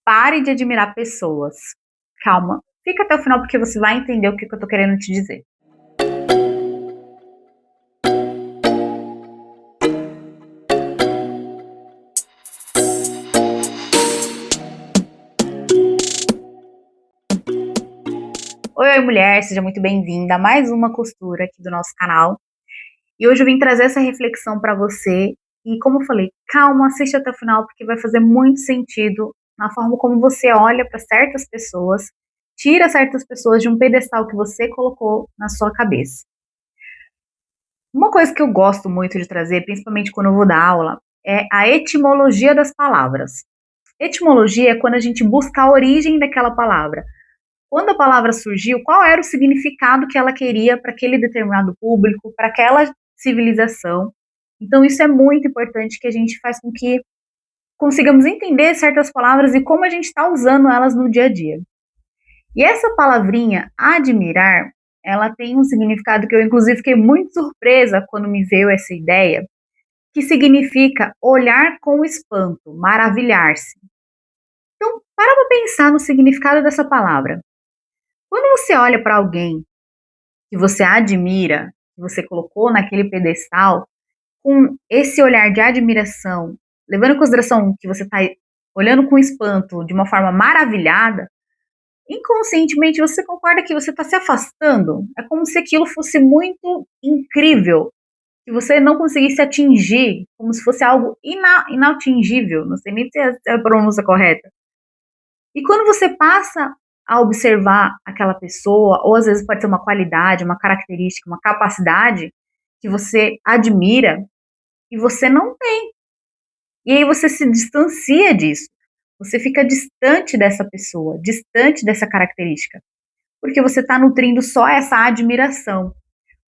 Pare de admirar pessoas. Calma, fica até o final porque você vai entender o que eu tô querendo te dizer. Oi, mulher, seja muito bem-vinda a mais uma costura aqui do nosso canal. E hoje eu vim trazer essa reflexão para você. E como eu falei, calma, assiste até o final porque vai fazer muito sentido na forma como você olha para certas pessoas, tira certas pessoas de um pedestal que você colocou na sua cabeça. Uma coisa que eu gosto muito de trazer, principalmente quando eu vou dar aula, é a etimologia das palavras. Etimologia é quando a gente busca a origem daquela palavra. Quando a palavra surgiu, qual era o significado que ela queria para aquele determinado público, para aquela civilização. Então, isso é muito importante que a gente faz com que consigamos entender certas palavras e como a gente está usando elas no dia a dia. E essa palavrinha, admirar, ela tem um significado que eu, inclusive, fiquei muito surpresa quando me veio essa ideia, que significa olhar com espanto, maravilhar-se. Então, para pensar no significado dessa palavra. Quando você olha para alguém que você admira, que você colocou naquele pedestal, com esse olhar de admiração, levando em consideração que você está olhando com espanto, de uma forma maravilhada, inconscientemente você concorda que você está se afastando. É como se aquilo fosse muito incrível, que você não conseguisse atingir, como se fosse algo inatingível. Não sei nem se é a pronúncia correta. E quando você passa a observar aquela pessoa, ou às vezes pode ser uma qualidade, uma característica, uma capacidade que você admira e você não tem. E aí você se distancia disso. Você fica distante dessa pessoa, distante dessa característica, porque você está nutrindo só essa admiração.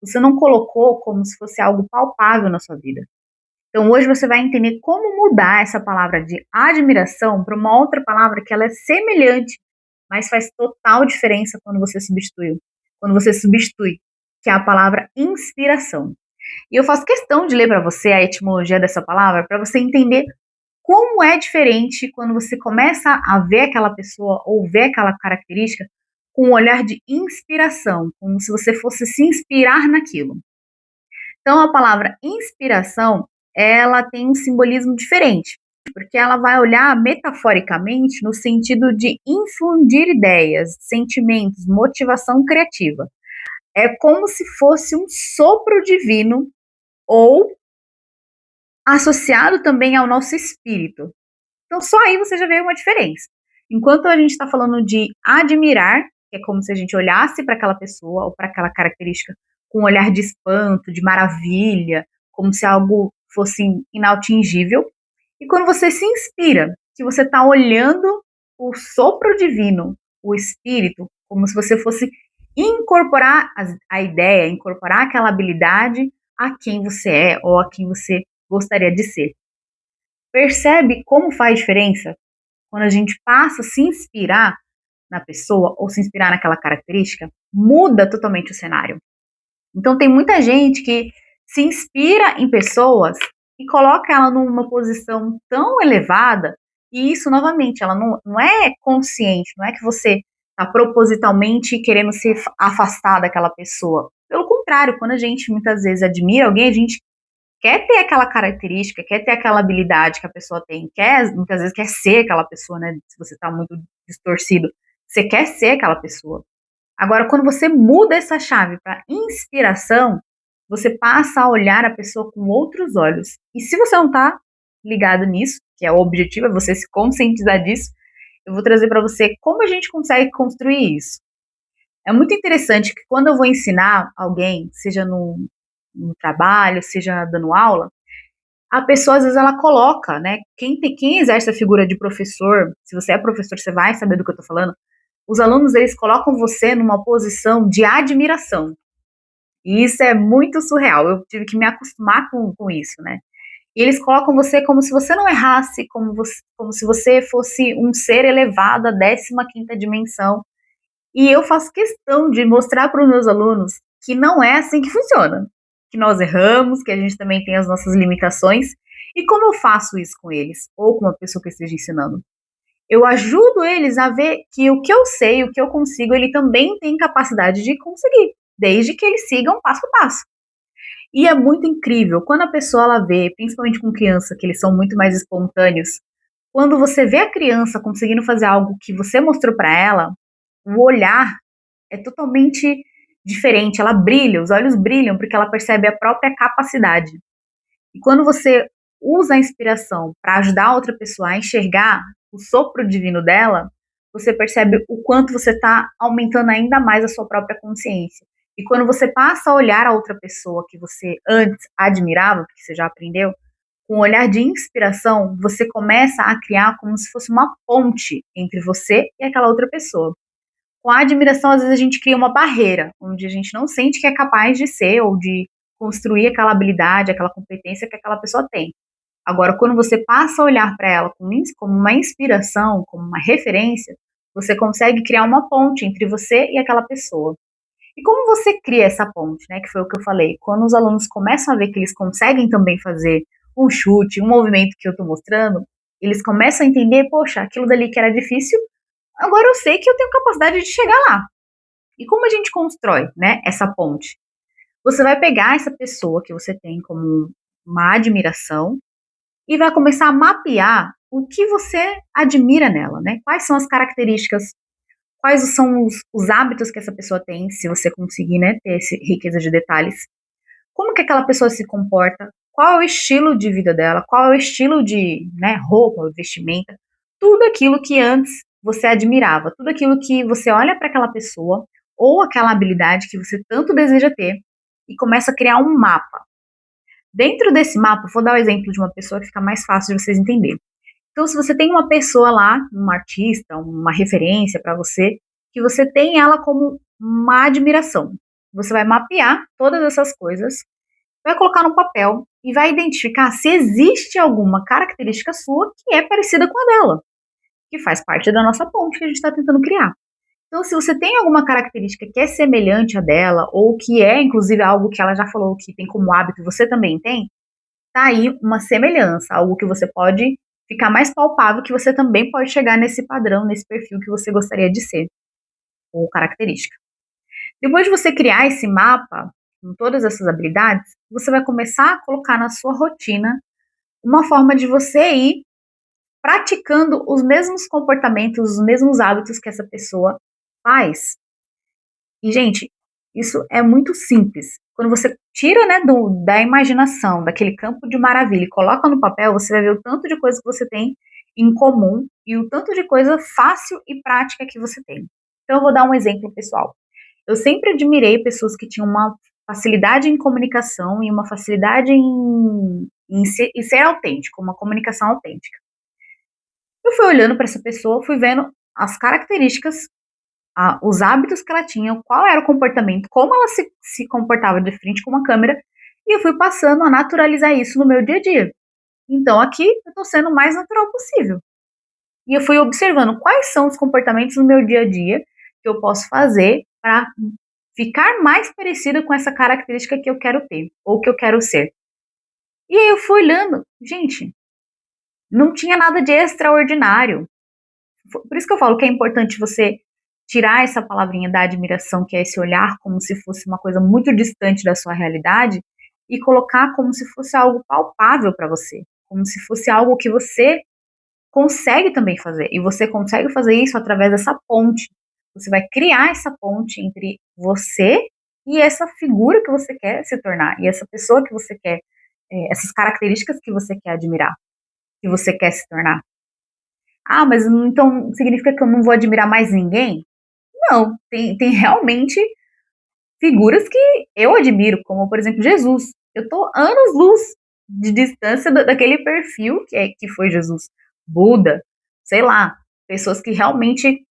Você não colocou como se fosse algo palpável na sua vida. Então hoje você vai entender como mudar essa palavra de admiração para uma outra palavra que ela é semelhante, mas faz total diferença quando você substitui. Quando você substitui, que é a palavra inspiração. E eu faço questão de ler para você a etimologia dessa palavra para você entender como é diferente quando você começa a ver aquela pessoa ou ver aquela característica com um olhar de inspiração, como se você fosse se inspirar naquilo. Então, a palavra inspiração, ela tem um simbolismo diferente, porque ela vai olhar metaforicamente no sentido de infundir ideias, sentimentos, motivação criativa. É como se fosse um sopro divino ou associado também ao nosso espírito. Então, só aí você já vê uma diferença. Enquanto a gente está falando de admirar, que é como se a gente olhasse para aquela pessoa ou para aquela característica com um olhar de espanto, de maravilha, como se algo fosse inatingível. E quando você se inspira, que você está olhando o sopro divino, o espírito, como se você fosse incorporar a ideia, incorporar aquela habilidade a quem você é ou a quem você gostaria de ser. Percebe como faz diferença quando a gente passa a se inspirar na pessoa ou se inspirar naquela característica? Muda totalmente o cenário. Então tem muita gente que se inspira em pessoas e coloca ela numa posição tão elevada, e isso, novamente, ela não é consciente, não é que você está propositalmente querendo se afastar daquela pessoa. Pelo contrário, quando a gente muitas vezes admira alguém, a gente quer ter aquela característica, quer ter aquela habilidade que a pessoa tem, muitas vezes quer ser aquela pessoa, né? Se você está muito distorcido, você quer ser aquela pessoa. Agora, quando você muda essa chave para inspiração, você passa a olhar a pessoa com outros olhos. E se você não está ligado nisso, que é o objetivo, é você se conscientizar disso, eu vou trazer para você como a gente consegue construir isso. É muito interessante que quando eu vou ensinar alguém, seja no trabalho, seja dando aula, a pessoa às vezes ela coloca, né? Quem exerce a figura de professor, se você é professor, você vai saber do que eu tô falando. Os alunos eles colocam você numa posição de admiração. E isso é muito surreal. Eu tive que me acostumar com isso, né? E eles colocam você como se você não errasse, como se você fosse um ser elevado à 15ª dimensão. E eu faço questão de mostrar para os meus alunos que não é assim que funciona, que nós erramos, que a gente também tem as nossas limitações. E como eu faço isso com eles, ou com uma pessoa que eu esteja ensinando? Eu ajudo eles a ver que o que eu sei, o que eu consigo, ele também tem capacidade de conseguir, desde que eles sigam passo a passo. E é muito incrível quando a pessoa ela vê, principalmente com criança, que eles são muito mais espontâneos. Quando você vê a criança conseguindo fazer algo que você mostrou para ela, o olhar é totalmente diferente. Ela brilha, os olhos brilham porque ela percebe a própria capacidade. E quando você usa a inspiração para ajudar a outra pessoa a enxergar o sopro divino dela, você percebe o quanto você está aumentando ainda mais a sua própria consciência. E quando você passa a olhar a outra pessoa que você antes admirava, porque você já aprendeu, com um olhar de inspiração, você começa a criar como se fosse uma ponte entre você e aquela outra pessoa. Com a admiração, às vezes a gente cria uma barreira, onde a gente não sente que é capaz de ser ou de construir aquela habilidade, aquela competência que aquela pessoa tem. Agora, quando você passa a olhar para ela como uma inspiração, como uma referência, você consegue criar uma ponte entre você e aquela pessoa. E como você cria essa ponte, né? Que foi o que eu falei. Quando os alunos começam a ver que eles conseguem também fazer um chute, um movimento que eu estou mostrando, eles começam a entender, poxa, aquilo dali que era difícil, agora eu sei que eu tenho capacidade de chegar lá. E como a gente constrói, né, essa ponte? Você vai pegar essa pessoa que você tem como uma admiração e vai começar a mapear o que você admira nela, né? Quais são as características, quais são os hábitos que essa pessoa tem, se você conseguir, né, ter essa riqueza de detalhes. Como que aquela pessoa se comporta? Qual é o estilo de vida dela? Qual é o estilo de, né, roupa, vestimenta? Tudo aquilo que antes você admirava, tudo aquilo que você olha para aquela pessoa ou aquela habilidade que você tanto deseja ter e começa a criar um mapa. Dentro desse mapa, vou dar o exemplo de uma pessoa que fica mais fácil de vocês entenderem. Então, se você tem uma pessoa lá, um artista, uma referência para você, que você tem ela como uma admiração, você vai mapear todas essas coisas, vai colocar no papel e vai identificar se existe alguma característica sua que é parecida com a dela, que faz parte da nossa ponte que a gente está tentando criar. Então, se você tem alguma característica que é semelhante à dela, ou que é, inclusive, algo que ela já falou que tem como hábito e você também tem, tá aí uma semelhança, algo que você pode ficar mais palpável, que você também pode chegar nesse padrão, nesse perfil que você gostaria de ser, ou característica. Depois de você criar esse mapa, com todas essas habilidades, você vai começar a colocar na sua rotina uma forma de você ir praticando os mesmos comportamentos, os mesmos hábitos que essa pessoa faz. E, gente, isso é muito simples. Quando você tira, né, da imaginação, daquele campo de maravilha e coloca no papel, você vai ver o tanto de coisa que você tem em comum e o tanto de coisa fácil e prática que você tem. Então, eu vou dar um exemplo pessoal. Eu sempre admirei pessoas que tinham uma facilidade em comunicação e uma facilidade em ser autêntico, uma comunicação autêntica. Eu fui olhando para essa pessoa, fui vendo as características, os hábitos que ela tinha, qual era o comportamento, como ela se comportava de frente com uma câmera, e eu fui passando a naturalizar isso no meu dia a dia. Então aqui eu estou sendo o mais natural possível. E eu fui observando quais são os comportamentos no meu dia a dia que eu posso fazer para ficar mais parecida com essa característica que eu quero ter, ou que eu quero ser. E aí eu fui olhando, gente, não tinha nada de extraordinário. Por isso que eu falo que é importante você tirar essa palavrinha da admiração, que é esse olhar como se fosse uma coisa muito distante da sua realidade, e colocar como se fosse algo palpável para você, como se fosse algo que você consegue também fazer. E você consegue fazer isso através dessa ponte. Você vai criar essa ponte entre você e essa figura que você quer se tornar, e essa pessoa que você quer, essas características que você quer admirar, que você quer se tornar. Ah, mas então significa que eu não vou admirar mais ninguém? Não, tem realmente figuras que eu admiro, como por exemplo Jesus. Eu tô anos-luz de distância daquele perfil que foi Jesus. Buda, sei lá, pessoas que realmente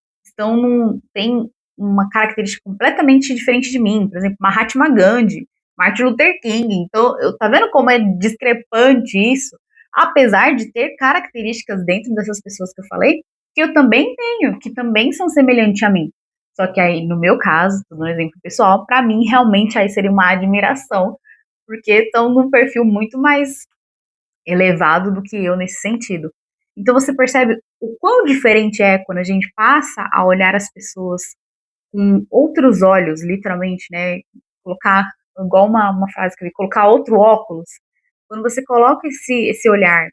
têm uma característica completamente diferente de mim. Por exemplo, Mahatma Gandhi, Martin Luther King. Então, tá vendo como é discrepante isso? Apesar de ter características dentro dessas pessoas que eu falei, que eu também tenho, que também são semelhantes a mim. Só que aí, no meu caso, no exemplo pessoal, para mim, realmente aí seria uma admiração, porque estão num perfil muito mais elevado do que eu nesse sentido. Então você percebe o quão diferente é quando a gente passa a olhar as pessoas com outros olhos, literalmente, né? Colocar, igual uma frase que eu vi, colocar outro óculos. Quando você coloca esse olhar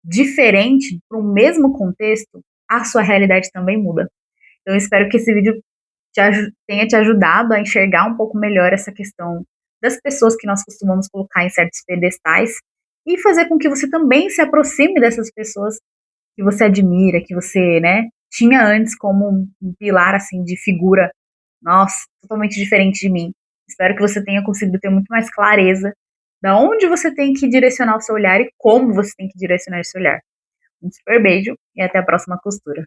diferente para o mesmo contexto, a sua realidade também muda. Então, eu espero que esse vídeo tenha te ajudado a enxergar um pouco melhor essa questão das pessoas que nós costumamos colocar em certos pedestais e fazer com que você também se aproxime dessas pessoas que você admira, que você, né, tinha antes como um pilar, assim, de figura, nossa, totalmente diferente de mim. Espero que você tenha conseguido ter muito mais clareza da onde você tem que direcionar o seu olhar e como você tem que direcionar esse olhar. Um super beijo e até a próxima costura.